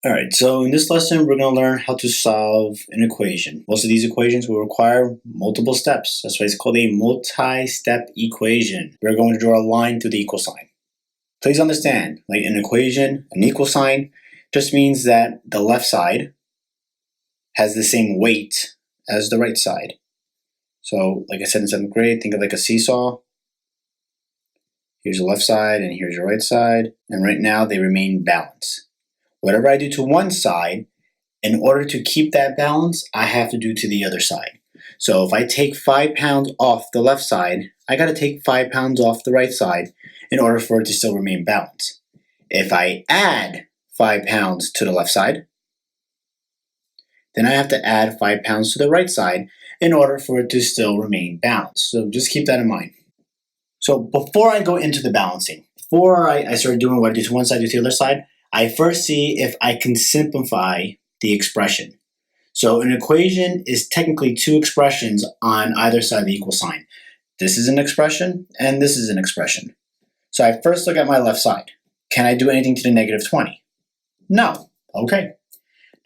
Alright, so in this lesson, we're going to learn how to solve an equation. Most of these equations will require multiple steps. That's why it's called a multi-step equation. We're going to draw a line through the equal sign. Please understand, like an equation, an equal sign just means that the left side has the same weight as the right side. So, like I said in 7th grade, think of like a seesaw. Here's the left side and here's your right side. And right now, they remain balanced. Whatever I do to one side, in order to keep that balance, I have to do to the other side. So if I take 5 pounds off the left side, I got to take 5 pounds off the right side in order for it to still remain balanced. If I add 5 pounds to the left side, then I have to add 5 pounds to the right side in order for it to still remain balanced. So just keep that in mind. So before I go into the balancing, before I start doing what I do to one side, do to the other side, I first see if I can simplify the expression. So an equation is technically two expressions on either side of the equal sign. This is an expression, and this is an expression. So I first look at my left side. Can I do anything to the negative 20? No. Okay.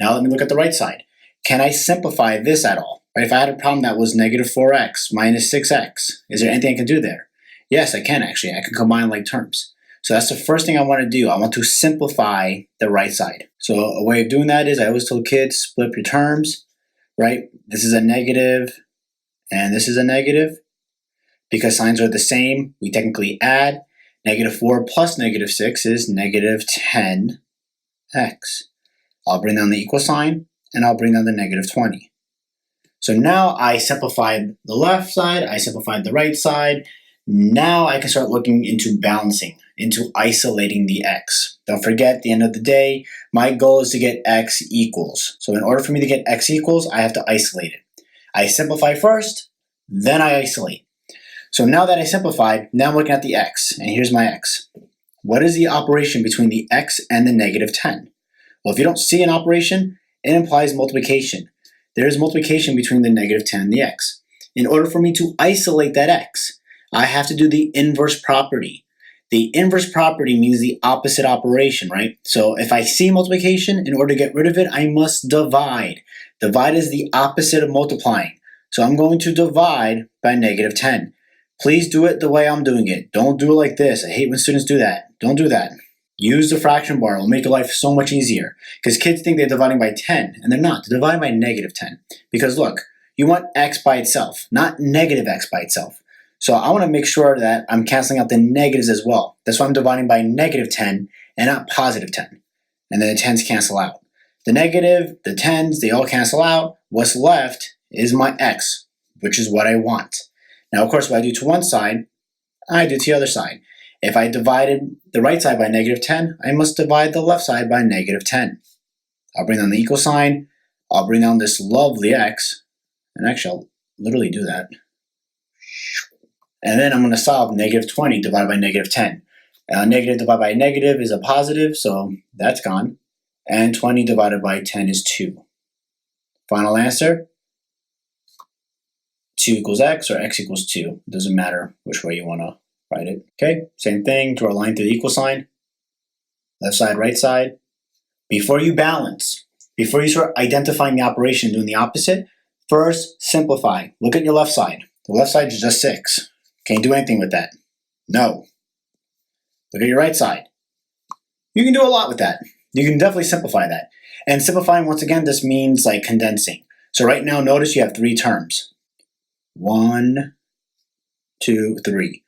Now let me look at the right side. Can I simplify this at all? Right? If I had a problem that was negative 4x minus 6x, is there anything I can do there? Yes, I can actually. I can combine like terms. So that's the first thing I want to do. I want to simplify the right side. So a way of doing that is I always tell kids, split up your terms, right? This is a negative and this is a negative. Because signs are the same, we technically add. Negative 4 plus negative 6 is negative 10x. I'll bring down the equal sign and I'll bring down the negative 20. So now I simplified the left side, I simplified the right side. Now I can start looking into balancing, into isolating the x. Don't forget, at the end of the day, my goal is to get x equals. So in order for me to get x equals, I have to isolate it. I simplify first, then I isolate. So now that I simplified, now I'm looking at the x, and here's my x. What is the operation between the x and the negative 10? Well, if you don't see an operation, it implies multiplication. There is multiplication between the negative 10 and the x. In order for me to isolate that x, I have to do the inverse property. The inverse property means the opposite operation, right? So if I see multiplication, in order to get rid of it, I must divide. Divide is the opposite of multiplying. So I'm going to divide by negative 10. Please do it the way I'm doing it. Don't do it like this. I hate when students do that. Don't do that. Use the fraction bar. It will make your life so much easier. Because kids think they're dividing by 10, and they're not. They're dividing by negative 10. Because look, you want x by itself, not negative x by itself. So I want to make sure that I'm canceling out the negatives as well. That's why I'm dividing by negative 10 and not positive 10. And then the 10s cancel out. The negative, the 10s, they all cancel out. What's left is my x, which is what I want. Now, of course, what I do to one side, I do to the other side. If I divided the right side by negative 10, I must divide the left side by negative 10. I'll bring down the equal sign. I'll bring down this lovely x. And actually, I'll literally do that. And then I'm going to solve negative 20 divided by negative 10. Negative divided by negative is a positive, so that's gone. And 20 divided by 10 is 2. Final answer, 2 equals x or x equals 2. It doesn't matter which way you want to write it. Okay, same thing, draw a line through the equal sign. Left side, right side. Before you balance, before you start identifying the operation doing the opposite, first simplify. Look at your left side. The left side is just 6. Can't do anything with that. No. Look at your right side. You can do a lot with that. You can definitely simplify that. And simplifying, once again, this means like condensing. So right now, notice you have 3 terms. 1, 2, 3.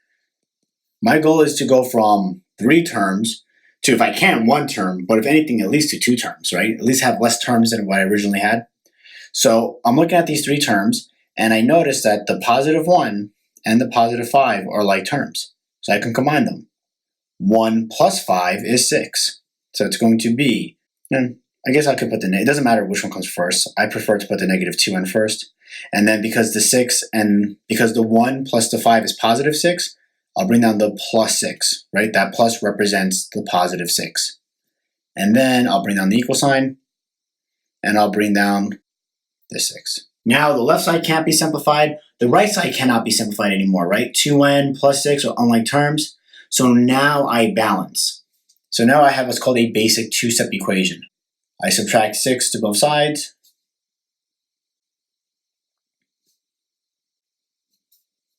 My goal is to go from 3 terms to, if I can, 1 term, but if anything, at least to 2 terms, right? At least have less terms than what I originally had. So I'm looking at these 3 terms, and I notice that the positive 1 and the positive 5 are like terms. So I can combine them. 1 plus 5 is 6. So it's going to be, I guess I could put it doesn't matter which one comes first. I prefer to put the negative 2 in first. And then because the 6 and because the 1 plus the 5 is positive 6, I'll bring down the plus 6, right? That plus represents the positive 6. And then I'll bring down the equal sign, and I'll bring down the 6. Now the left side can't be simplified. The right side cannot be simplified anymore, right? 2n plus 6 are unlike terms. So now I balance. So now I have what's called a basic two-step equation. I subtract 6 to both sides.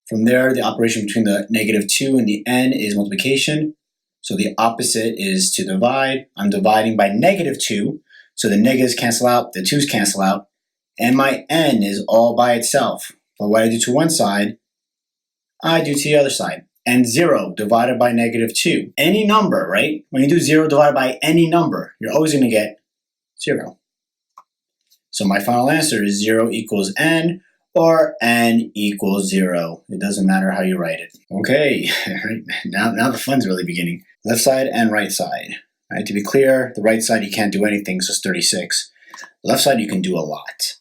From there, the operation between the -2 and the n is multiplication. So the opposite is to divide. I'm dividing by -2, so the negatives cancel out, the 2's cancel out, and my n is all by itself. But what I do to one side, I do to the other side. And 0 divided by -2. Any number, right? When you do 0 divided by any number, you're always going to get 0. So my final answer is 0 equals n, or n equals 0. It doesn't matter how you write it. Okay, now the fun's really beginning. Left side and right side. All right, to be clear, the right side you can't do anything, so it's 36. Left side you can do a lot.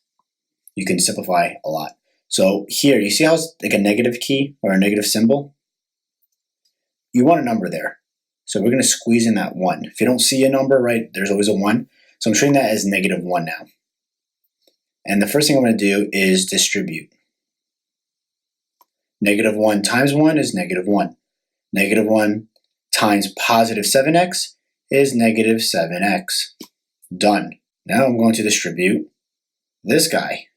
You can simplify a lot. So here, you see how it's like a negative key or a negative symbol? You want a number there. So we're going to squeeze in that 1. If you don't see a number, right, there's always a 1. So I'm treating that as -1 now. And the first thing I'm going to do is distribute. -1 times 1 is -1. -1 times positive 7x is -7x. Done. Now I'm going to distribute this guy.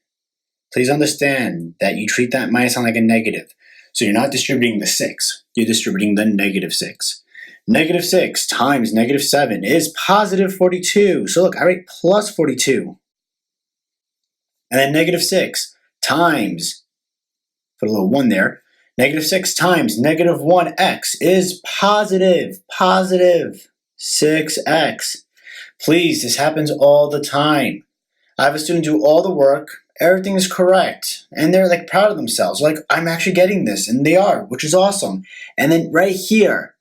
Please understand that you treat that minus sign like a negative. So you're not distributing the 6. You're distributing the -6. -6 times -7 is positive 42. So look, I write plus 42. And then -6 times, put a little 1 there, -6 times -1x is positive 6x. Please, this happens all the time. I have a student do all the work, everything is correct, and they're like proud of themselves. Like, I'm actually getting this, and they are, which is awesome. And then right here,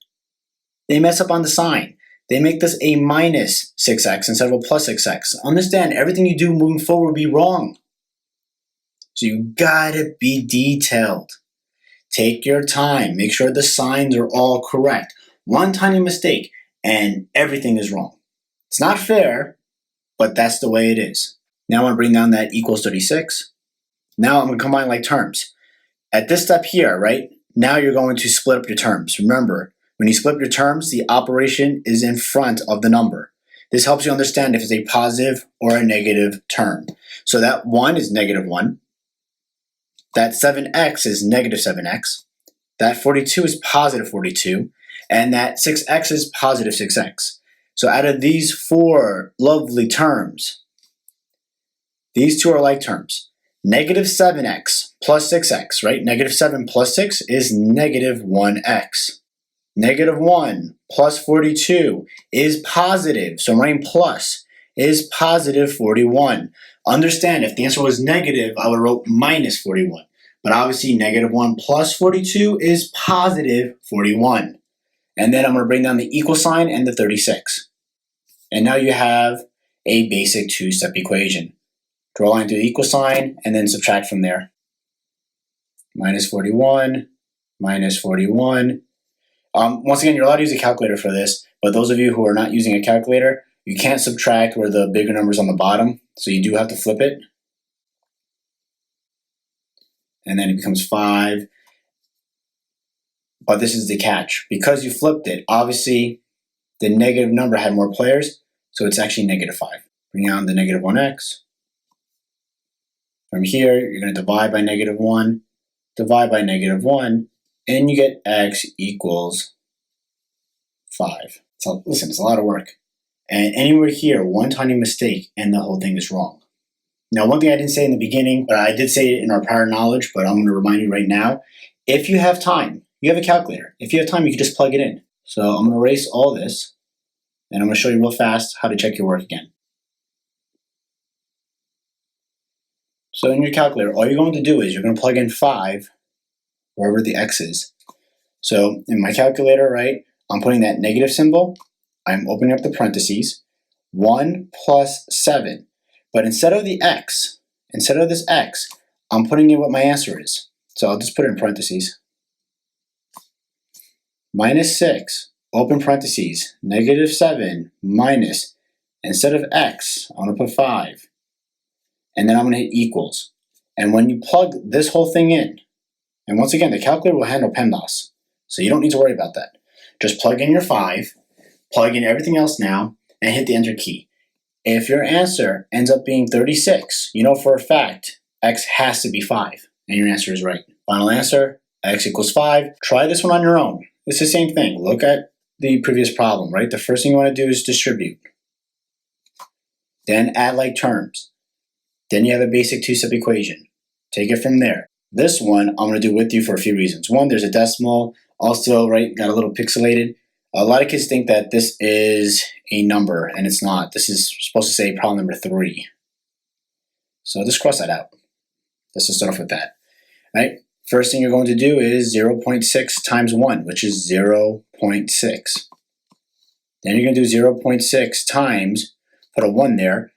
they mess up on the sign. They make this a minus 6x instead of a plus 6x. Understand, everything you do moving forward will be wrong. So you gotta be detailed. Take your time. Make sure the signs are all correct. One tiny mistake, and everything is wrong. It's not fair, but that's the way it is. Now I'm going to bring down that equals 36. Now I'm going to combine like terms. At this step here, right, now you're going to split up your terms. Remember, when you split up your terms, the operation is in front of the number. This helps you understand if it's a positive or a negative term. So that 1 is -1. That 7x is -7x. That 42 is positive 42. And that 6x is positive 6x. So out of these 4 lovely terms, these two are like terms. -7x plus 6x, right? -7 plus 6 is -1x. -1 plus 42 is positive, so I'm writing plus, is positive 41. Understand, if the answer was negative, I would have wrote minus 41. But obviously, -1 plus 42 is positive 41. And then I'm going to bring down the equal sign and the 36. And now you have a basic 2-step equation. Draw a line through the equal sign, and then subtract from there. -41, -41. Once again, you're allowed to use a calculator for this, but those of you who are not using a calculator, you can't subtract where the bigger number's on the bottom, so you do have to flip it. And then it becomes 5. But this is the catch. Because you flipped it, obviously the negative number had more players, so it's actually -5. Bring down the -1x. From here, you're going to divide by -1, divide by -1, and you get x equals 5. So listen, it's a lot of work. And anywhere here, one tiny mistake, and the whole thing is wrong. Now, one thing I didn't say in the beginning, but I did say it in our prior knowledge, but I'm going to remind you right now. If you have time, you have a calculator. If you have time, you can just plug it in. So I'm going to erase all this, and I'm going to show you real fast how to check your work again. So in your calculator, all you're going to do is you're going to plug in 5, wherever the x is. So in my calculator, right, I'm putting that negative symbol. I'm opening up the parentheses. 1 plus 7. But instead of the x, instead of this x, I'm putting in what my answer is. So I'll just put it in parentheses. -6, open parentheses, -7, minus, instead of x, I'm going to put 5. And then I'm going to hit equals. And when you plug this whole thing in, and once again, the calculator will handle PEMDAS, so you don't need to worry about that. Just plug in your 5, plug in everything else now, and hit the enter key. If your answer ends up being 36, you know for a fact x has to be 5, and your answer is right. Final answer, x equals 5. Try this one on your own. It's the same thing. Look at the previous problem, right? The first thing you want to do is distribute. Then add like terms. Then you have a basic two-step equation. Take it from there. This one I'm going to do with you for a few reasons. One, there's a decimal. Also, right, got a little pixelated. A lot of kids think that this is a number, and it's not. This is supposed to say problem number 3. So just cross that out. Let's just start off with that. Right? First thing you're going to do is 0.6 times 1, which is 0.6. Then you're going to do 0.6 times, put a 1 there,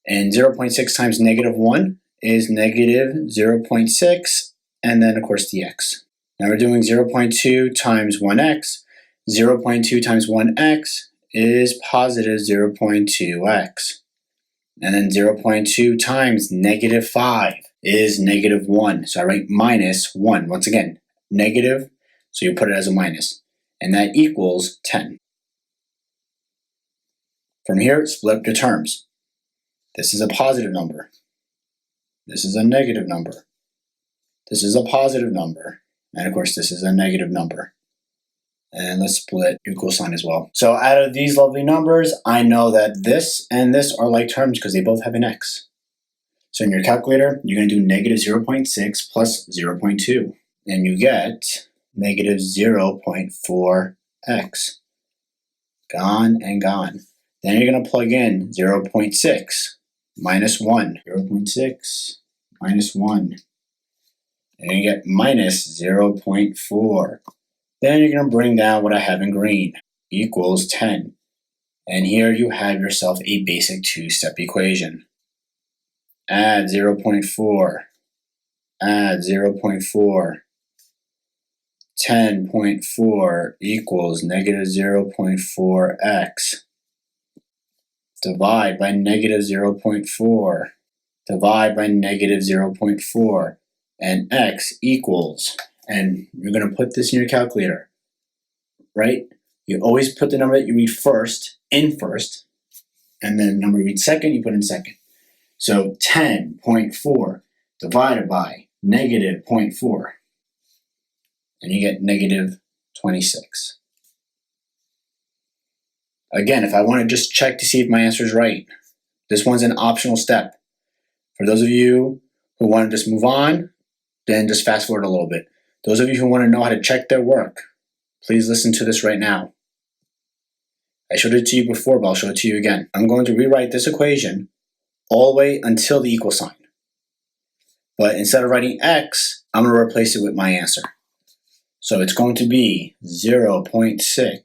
and 0.6 times negative 1 is negative 0.6, and then of course the x. Now we're doing 0.2 times 1x. 0.2 times 1x is positive 0.2x. And then 0.2 times negative 5 is negative 1. So I write minus 1. Once again, negative, so you put it as a minus. And that equals 10. From here, split the terms. This is a positive number. This is a negative number. This is a positive number. And of course, this is a negative number. And let's split equal sign as well. So out of these lovely numbers, I know that this and this are like terms because they both have an x. So in your calculator, you're going to do negative 0.6 plus 0.2. And you get negative 0.4x. Gone and gone. Then you're going to plug in 0.6 minus 1. 0.6 minus 1. And you get minus 0.4. Then you're going to bring down what I have in green, equals 10. And here you have yourself a basic two-step equation. Add 0.4, add 0.4. 10.4 equals negative 0.4x. Divide by negative 0.4. Divide by negative 0.4. And x equals, and you're going to put this in your calculator, right? You always put the number that you read first in first, and then the number you read second, you put in second. So 10.4 divided by negative 0.4, and you get negative 26. Again, if I want to just check to see if my answer is right, this one's an optional step. For those of you who want to just move on, then just fast forward a little bit. Those of you who want to know how to check their work, please listen to this right now. I showed it to you before, but I'll show it to you again. I'm going to rewrite this equation all the way until the equal sign. But instead of writing x, I'm going to replace it with my answer. So it's going to be 0.6,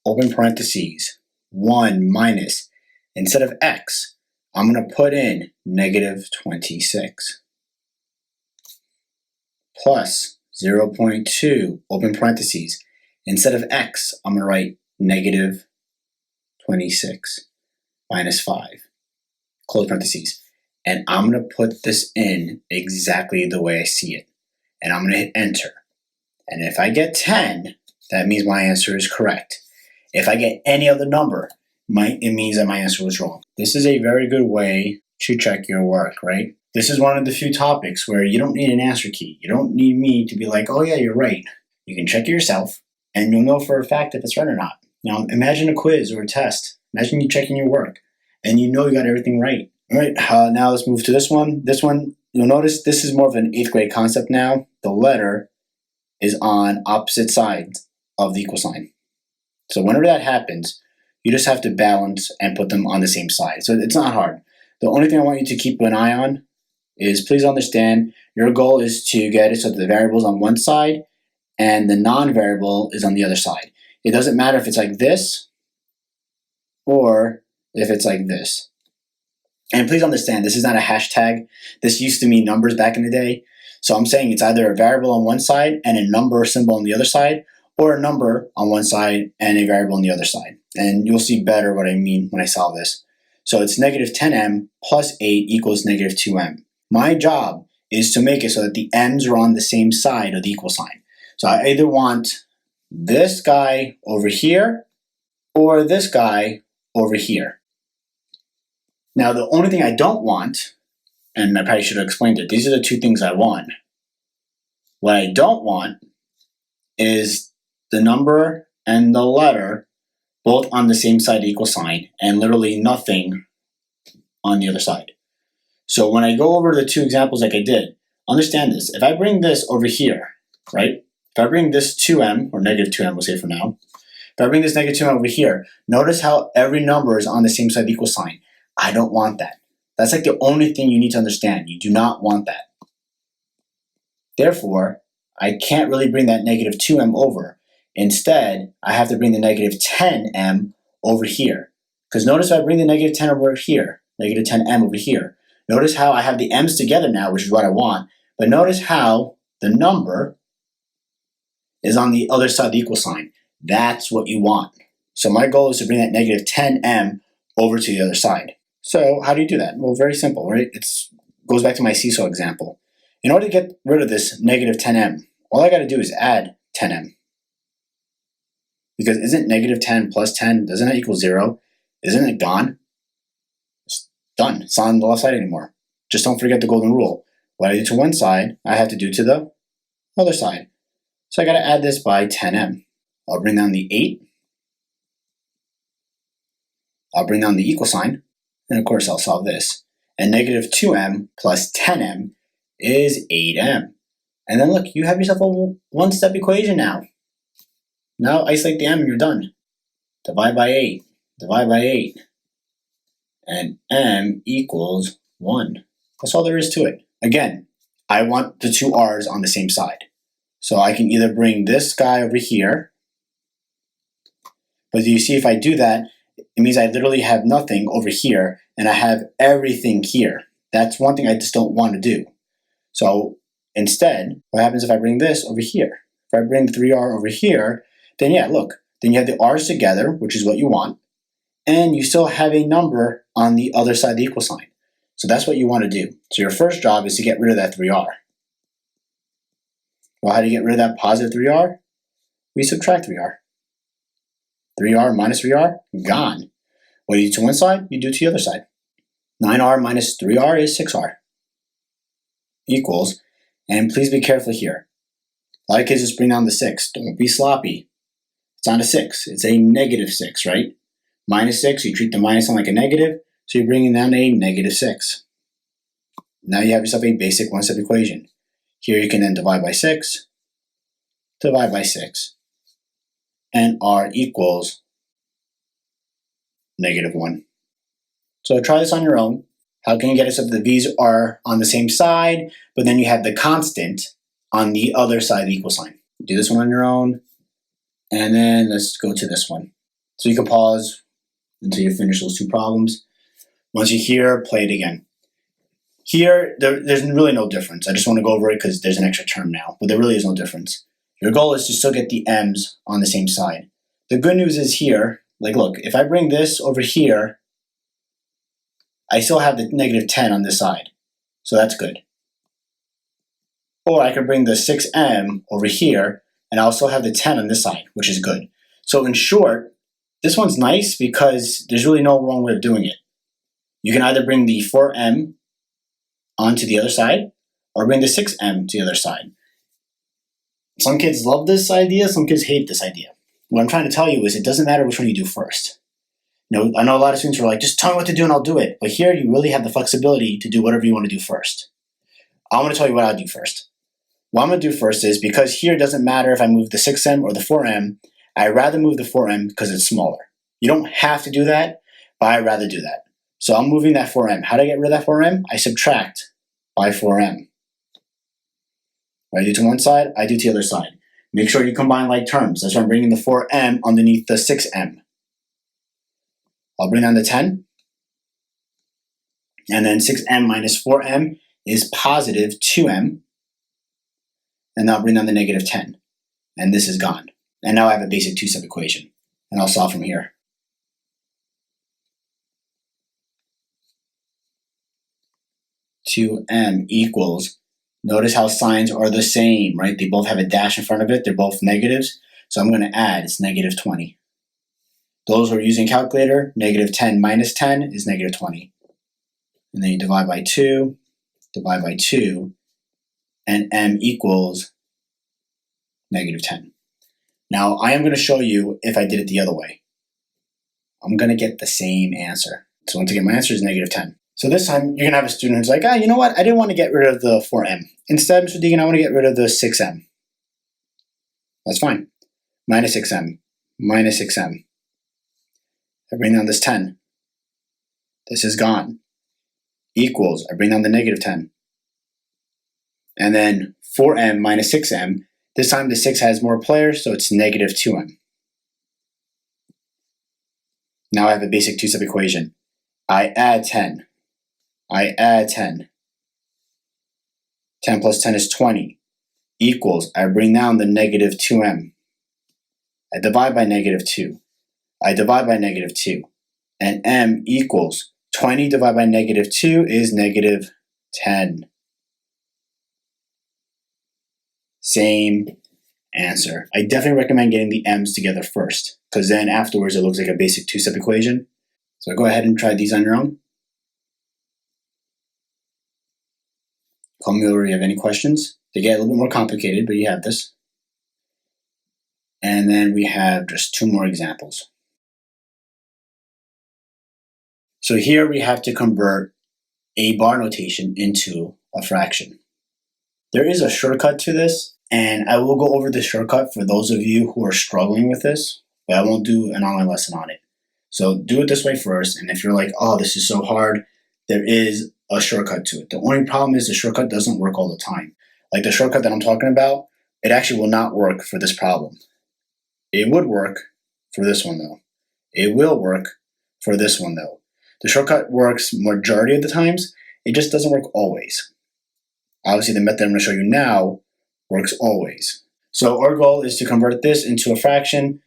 open parentheses, 1 minus, instead of x, I'm going to put in negative 26. Plus 0.2, open parentheses. Instead of x, I'm going to write negative 26 minus 5, close parentheses. And I'm going to put this in exactly the way I see it. And I'm going to hit enter. And if I get 10, that means my answer is correct. If I get any other number, it means that my answer was wrong. This is a very good way to check your work, right? This is one of the few topics where you don't need an answer key. You don't need me to be like, oh yeah, you're right. You can check it yourself, and you'll know for a fact if it's right or not. Now, imagine a quiz or a test. Imagine you checking your work, and you know you got everything right. All right, now let's move to this one. This one, you'll notice this is more of an 8th grade concept now. The letter is on opposite sides of the equal sign. So whenever that happens, you just have to balance and put them on the same side. So it's not hard. The only thing I want you to keep an eye on is please understand your goal is to get it so that the variable is on one side and the non-variable is on the other side. It doesn't matter if it's like this or if it's like this. And please understand, this is not a hashtag. This used to mean numbers back in the day. So I'm saying it's either a variable on one side and a number symbol on the other side, or a number on one side and a variable on the other side. And you'll see better what I mean when I solve this. So it's negative 10m plus 8 equals negative 2m. My job is to make it so that the m's are on the same side of the equal sign. So I either want this guy over here or this guy over here. Now, the only thing I don't want, and I probably should have explained it, these are the two things I want. What I don't want is the number and the letter both on the same side of the equal sign and literally nothing on the other side. So when I go over the two examples like I did, understand this. If I bring this over here, right? If I bring this 2m, or negative 2m, we'll say for now. If I bring this negative 2m over here, notice how every number is on the same side of the equal sign. I don't want that. That's like the only thing you need to understand. You do not want that. Therefore, I can't really bring that negative 2m over. Instead, I have to bring the negative 10m over here. Because notice if I bring the negative 10 over here, negative 10m over here, notice how I have the m's together now, which is what I want. But notice how the number is on the other side of the equal sign. That's what you want. So my goal is to bring that negative 10m over to the other side. So how do you do that? Well, very simple, right? It goes back to my seesaw example. In order to get rid of this negative 10m, all I got to do is add 10m. Because isn't negative 10 plus 10, doesn't that equal 0? Isn't it gone? It's done. It's not on the left side anymore. Just don't forget the golden rule. What I do to one side, I have to do to the other side. So I got to add this by 10m. I'll bring down the 8. I'll bring down the equal sign. And of course, I'll solve this. And negative 2m plus 10m is 8m. And then look, you have yourself a one-step equation now. Now isolate the m and you're done. Divide by 8. Divide by 8. And m equals 1. That's all there is to it. Again, I want the two r's on the same side. So I can either bring this guy over here, but you see if I do that, it means I literally have nothing over here and I have everything here. That's one thing I just don't want to do. So instead, what happens if I bring this over here? If I bring 3r over here, then yeah, look, then you have the r's together, which is what you want, and you still have a number on the other side of the equal sign. So that's what you want to do. So your first job is to get rid of that 3r. Well, how do you get rid of that positive 3r? We subtract 3r. 3r minus 3r, gone. What do you do to one side? You do to the other side. 9r minus 3r is 6r. Equals, and please be careful here. A lot of kids just bring down the 6. Don't be sloppy. It's not a 6. It's a negative 6, right? Minus 6, you treat the minus sign like a negative, so you're bringing down a negative 6. Now you have yourself a basic one-step equation. Here you can then divide by 6, divide by 6, and r equals negative 1. So try this on your own. How can you get it so that the v's are on the same side, but then you have the constant on the other side of the equal sign? Do this one on your own, and then let's go to this one. So you can pause until you finish those two problems. Once you're here, play it again. Here, there's really no difference. I just want to go over it because there's an extra term now, but there really is no difference. Your goal is to still get the m's on the same side. The good news is here, like look, if I bring this over here, I still have the negative 10 on this side, so that's good. Or I can bring the 6m over here, and I'll still have the 10 on this side, which is good. So in short, this one's nice because there's really no wrong way of doing it. You can either bring the 4m onto the other side, or bring the 6m to the other side. Some kids love this idea, some kids hate this idea. What I'm trying to tell you is it doesn't matter which one you do first. You know, I know a lot of students are like, just tell me what to do and I'll do it. But here you really have the flexibility to do whatever you want to do first. I'm going to tell you what I'll do first. What I'm going to do first is, because here it doesn't matter if I move the 6m or the 4m, I'd rather move the 4m because it's smaller. You don't have to do that, but I'd rather do that. So I'm moving that 4m. How do I get rid of that 4m? I subtract by 4m. What I do to one side, I do to the other side. Make sure you combine like terms. That's why I'm bringing the 4m underneath the 6m. I'll bring down the 10. And then 6m minus 4m is positive 2m. And now I'll bring down the negative 10. And this is gone. And now I have a basic two-step equation. And I'll solve from here. (2m) equals, notice how signs are the same, right? They both have a dash in front of it. They're both negatives. So I'm going to add, it's negative 20. Those who are using calculator, negative 10 minus 10 is negative 20. and then you divide by 2, and m equals negative 10. Now, I am going to show you if I did it the other way. I'm going to get the same answer. So once again, my answer is negative 10. So this time, you're going to have a student who's like, you know what? I didn't want to get rid of the 4m. Instead, Mr. Deegan, I want to get rid of the 6m. That's fine. Minus 6m. Minus 6m. I bring down this 10. This is gone. Equals, I bring down the negative 10. And then 4m minus 6m. This time the 6 has more players, so it's negative 2m. Now I have a basic two-step equation. I add 10. I add 10. 10 plus 10 is 20. Equals, I bring down the negative 2m. I divide by negative 2. I divide by negative 2. And m equals 20 divided by negative 2 is negative 10. Same answer. I definitely recommend getting the m's together first, because then afterwards it looks like a basic two-step equation. So go ahead and try these on your own. Call me over if you have any questions. They get a little bit more complicated, but you have this. And then we have just 2 more examples. So here we have to convert a bar notation into a fraction. There is a shortcut to this, and I will go over the shortcut for those of you who are struggling with this, but I won't do an online lesson on it. So do it this way first, and if you're like, oh, this is so hard, there is a shortcut to it. The only problem is the shortcut doesn't work all the time. Like the shortcut that I'm talking about, it actually will not work for this problem. It would work for this one though. It will work for this one though. The shortcut works majority of the times, it just doesn't work always. Obviously the method I'm going to show you now works always. So our goal is to convert this into a fraction.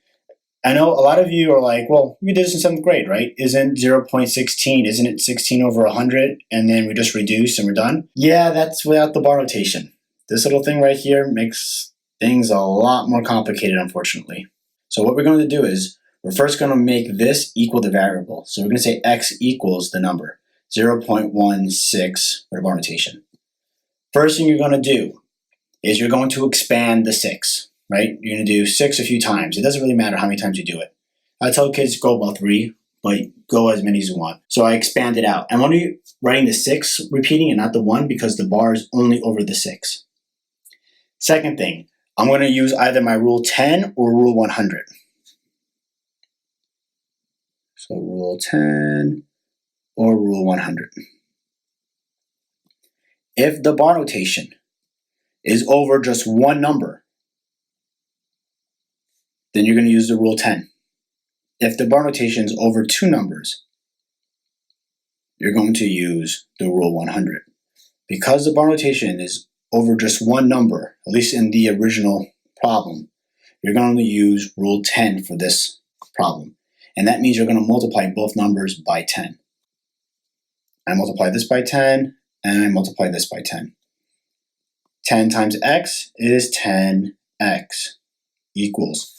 I know a lot of you are like, well, we did this in 7th grade, right? Isn't 0.16, isn't it 16 over 100? And then we just reduce and we're done? Yeah, that's without the bar notation. This little thing right here makes things a lot more complicated, unfortunately. So what we're going to do is, we're first going to make this equal the variable. So we're going to say x equals the number, 0.16 with a bar notation. First thing you're going to do is you're going to expand the 6, right? You're going to do 6 a few times. It doesn't really matter how many times you do it. I tell kids go about 3, but go as many as you want. So I expand it out. I'm only writing the 6 repeating and not the 1 because the bar is only over the 6. Second thing, I'm going to use either my rule 10 or rule 100. So rule 10 or rule 100. If the bar notation is over just one number, then you're going to use the rule 10. If the bar notation is over 2 numbers, you're going to use the rule 100. Because the bar notation is over just one number, at least in the original problem, you're going to use rule 10 for this problem. And that means you're going to multiply both numbers by 10. I multiply this by 10, and I multiply this by 10. 10 times x is 10x equals.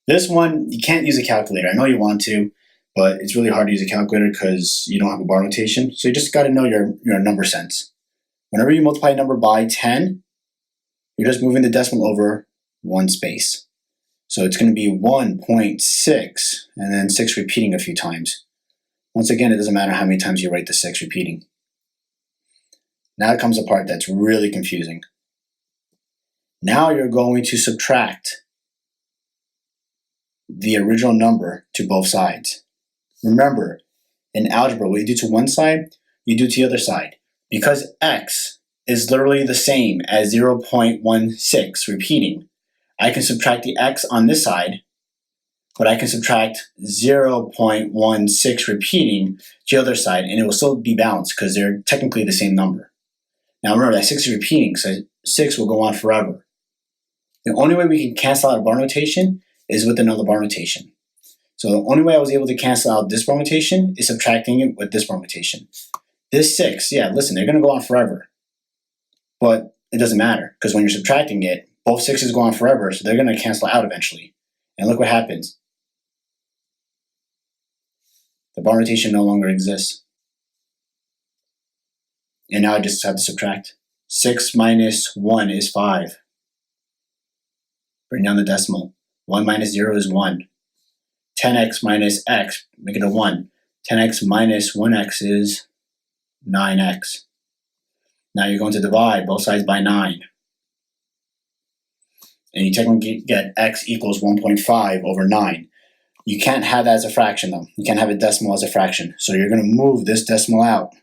This one, you can't use a calculator. I know you want to, but it's really hard to use a calculator because you don't have a bar notation. So you just got to know your number sense. Whenever you multiply a number by 10, you're just moving the decimal over one space. So it's going to be 1.6 and then 6 repeating a few times. Once again, it doesn't matter how many times you write the 6 repeating. Now comes the part that's really confusing. Now you're going to subtract the original number to both sides. Remember, in algebra, what you do to one side, you do to the other side. Because x is literally the same as 0.16 repeating, I can subtract the x on this side, but I can subtract 0.16 repeating to the other side, and it will still be balanced because they're technically the same number. Now remember that 6 is repeating, so 6 will go on forever. The only way we can cancel out a bar notation is with another bar notation. So the only way I was able to cancel out this bar notation is subtracting it with this bar notation. This 6, yeah, listen, they're going to go on forever. But it doesn't matter, because when you're subtracting it, both 6's go on forever, so they're going to cancel out eventually. And look what happens. The bar notation no longer exists. And now I just have to subtract. 6 minus 1 is 5. Bring down the decimal. 1 minus 0 is 1. 10x minus x, make it a 1. 10x minus 1x is 9x. Now you're going to divide both sides by 9. And you technically get x equals 1.5 over 9. You can't have that as a fraction though. You can't have a decimal as a fraction. So you're going to move this decimal out.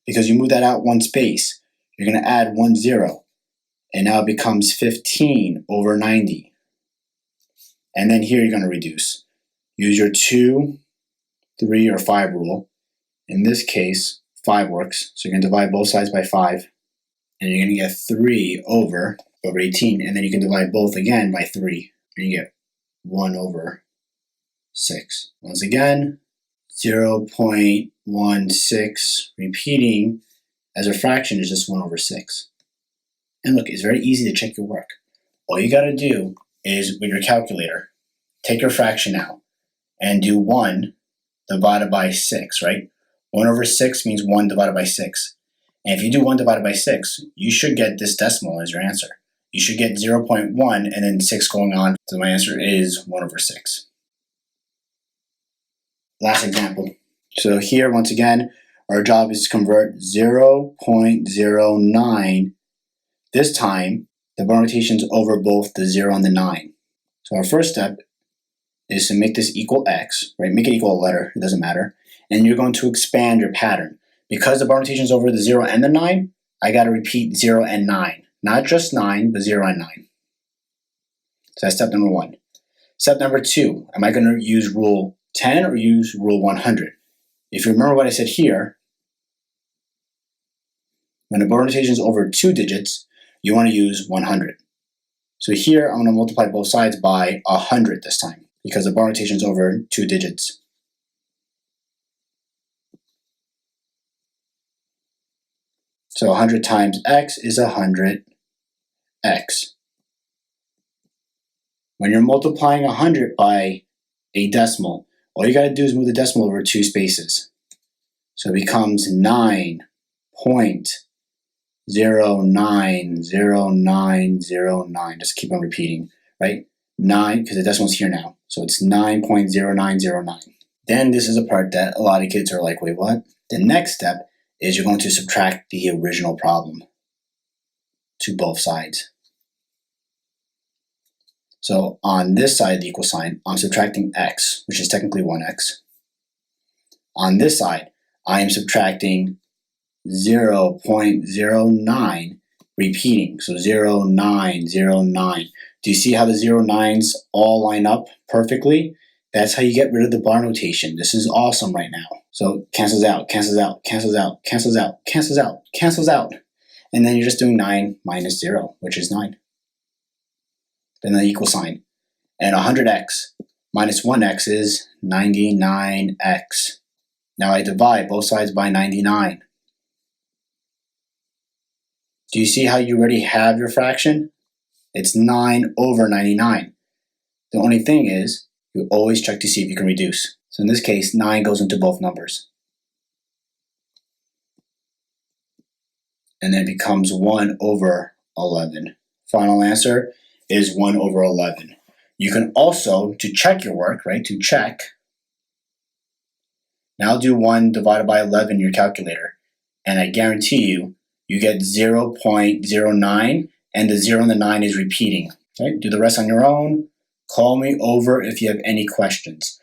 Because you move that out one space, you're going to add 1 0. And now it becomes 15 over 90. And then here you're going to reduce. Use your 2, 3, or 5 rule. In this case, 5 works. So you're going to divide both sides by 5. And you're going to get 3 over 18. And then you can divide both again by 3. And you get 1 over 6. Once again, 0.16 repeating as a fraction is just 1 over 6. And look, it's very easy to check your work. All you got to do is, with your calculator, take your fraction out and do 1 divided by 6, right? 1 over 6 means 1 divided by 6. And if you do 1 divided by 6, you should get this decimal as your answer. You should get 0.1 and then 6 going on. So my answer is 1 over 6. Last example. So here, once again, our job is to convert 0.09. This time, the bar notation is over both the 0 and the 9. So our first step is to make this equal x, right? Make it equal a letter, it doesn't matter. And you're going to expand your pattern. Because the bar notation is over the 0 and the 9, I got to repeat 0 and 9. Not just 9, but 0 and 9. So that's step number 1. Step number 2, am I going to use rule 10 or use rule 100? If you remember what I said here, when the bar notation is over 2 digits, you want to use 100. So here, I'm going to multiply both sides by 100 this time, because the bar notation is over 2 digits. So 100 times x is 100x. When you're multiplying 100 by a decimal, all you got to do is move the decimal over 2 spaces. So it becomes 9.090909. Just keep on repeating, right? 9, because the decimal's here now. So it's 9.0909. Then this is a part that a lot of kids are like, wait, what? The next step is you're going to subtract the original problem to both sides. So on this side of the equal sign, I'm subtracting x, which is technically 1x. On this side, I am subtracting 0.09, repeating. So 0909. Do you see how the 09s all line up perfectly? That's how you get rid of the bar notation. This is awesome right now. So cancels out, cancels out, cancels out, cancels out, cancels out, cancels out. And then you're just doing 9 minus 0, which is 9. Then the equal sign. And 100x minus 1x is 99x. Now I divide both sides by 99. Do you see how you already have your fraction? It's 9 over 99. The only thing is, you always check to see if you can reduce. So in this case, 9 goes into both numbers. And then it becomes 1 over 11. Final answer is 1 over 11. You can also, to check your work, right, to check, now do 1 divided by 11 in your calculator. And I guarantee you, you get 0.09, and the 0 and the 9 is repeating. Okay? Do the rest on your own. Call me over if you have any questions.